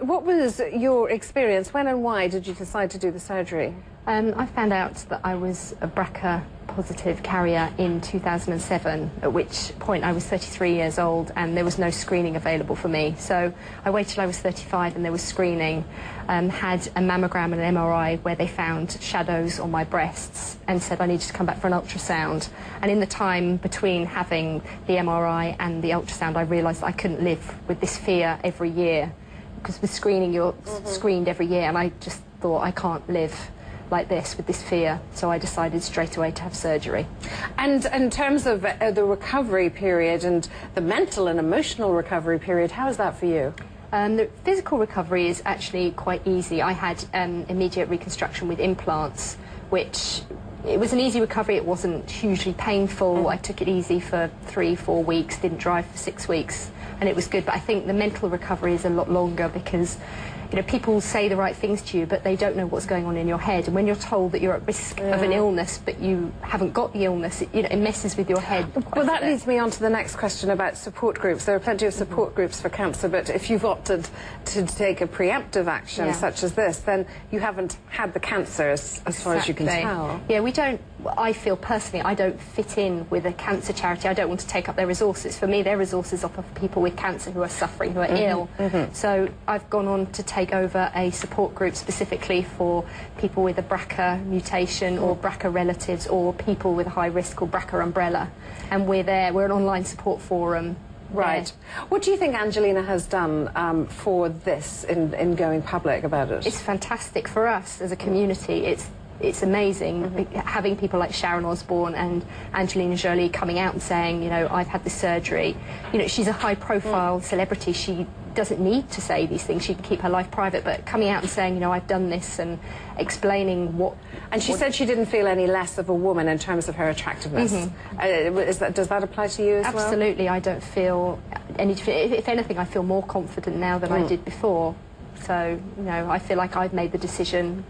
What was your experience? When and why did you decide to do the surgery? I found out that I was a BRCA positive carrier in 2007, at which point I was 33 years old and there was no screening available for me. So I waited till I was 35 and there was screening, had a mammogram and an MRI where they found shadows on my breasts and said I needed to come back for an ultrasound. And in the time between having the MRI and the ultrasound, I realised that I couldn't live with this fear every year. Because with screening, you're screened every year, and I just thought I can't live like this with this fear, so I decided straight away to have surgery. And in terms of the recovery period and the mental and emotional recovery period, how is that for you? The physical recovery is actually quite easy. I had immediate reconstruction with implants, which it was an easy recovery. It wasn't hugely painful. I took it easy for 3-4 weeks, didn't drive for 6 weeks, and it was good. But I think the mental recovery is a lot longer because, you know, people say the right things to you, but they don't know what's going on in your head. And when you're told that you're at risk of an illness, but you haven't got the illness, it messes with your head. Well, that leads me on to the next question about support groups. There are plenty of support groups for cancer, but if you've opted to take a preemptive action such as this, then you haven't had the cancer as far as you can tell. Yeah, we don't. I feel personally I don't fit in with a cancer charity. I don't want to take up their resources. For me, their resources are for people with cancer who are suffering, who are ill. So I've gone on to take over a support group specifically for people with a BRCA mutation or BRCA relatives or people with a high risk called BRCA Umbrella. And we're there. We're an online support forum. Right. What do you think Angelina has done for this in going public about it? It's fantastic for us as a community. It's amazing having people like Sharon Osbourne and Angelina Jolie coming out and saying, you know, I've had this surgery. You know, she's a high-profile celebrity. She doesn't need to say these things. She can keep her life private, but coming out and saying, you know, I've done this and explaining what... And she said she didn't feel any less of a woman in terms of her attractiveness. Does that apply to you as well? Absolutely. I don't feel any... If anything, I feel more confident now than I did before. So, you know, I feel like I've made the decision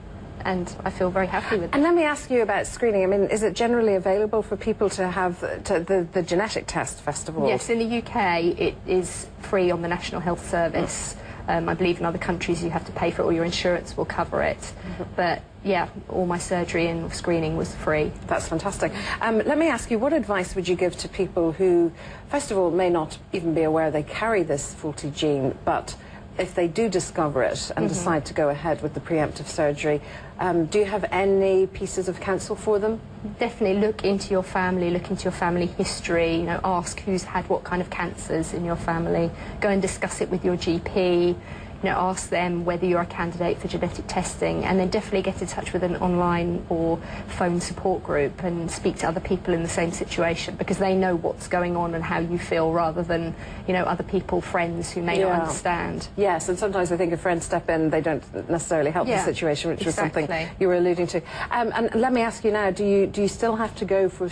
and I feel very happy with it. And let me ask you about screening. I mean, is it generally available for people to have the genetic test, first of all? Yes, in the UK it is free on the National Health Service. I believe in other countries you have to pay for it or your insurance will cover it. But yeah, all my surgery and screening was free. That's fantastic. Let me ask you, what advice would you give to people who, first of all, may not even be aware they carry this faulty gene, but if they do discover it and decide to go ahead with the preemptive surgery, do you have any pieces of counsel for them? Definitely look into your family, look into your family history, you know, ask who's had what kind of cancers in your family, go and discuss it with your GP, you know, ask them whether you're a candidate for genetic testing, and then definitely get in touch with an online or phone support group and speak to other people in the same situation, because they know what's going on and how you feel rather than, you know, other people, friends who may not understand. Yes, and sometimes I think if friends step in, they don't necessarily help the situation, which was something you were alluding to. And let me ask you now, do you still have to go for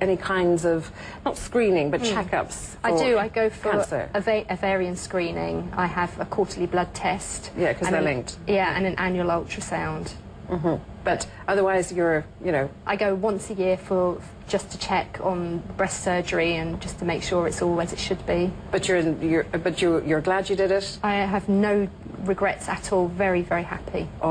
any kinds of, not screening, but checkups? I do. I go for cancer? ovarian screening. I have a quarterly blood test. Yeah, because they're linked. Yeah, and an annual ultrasound. But otherwise, you're, you know... I go once a year for just to check on breast surgery and just to make sure it's all as it should be. But you're glad you did it? I have no regrets at all. Very, very happy.